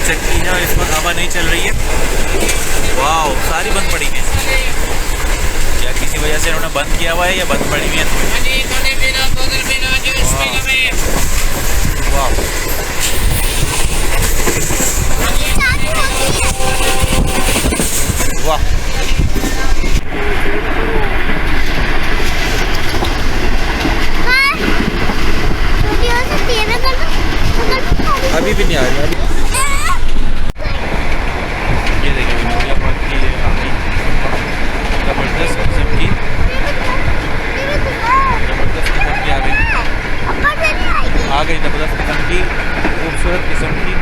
चक्की है और इस वक्त हवा नहीं चल रही है। वाह, सारी बंद पड़ी हैं। क्या किसी वजह से इन्होंने बंद किया हुआ है या बंद पड़ी हुई है? वाह, वाह, अभी भी नहीं आ रही। अभी ये देखिए नोरिया पार्क की जबरदस्त किस्म की आ गई जबरदस्त किस्म की खूबसूरत किस्म की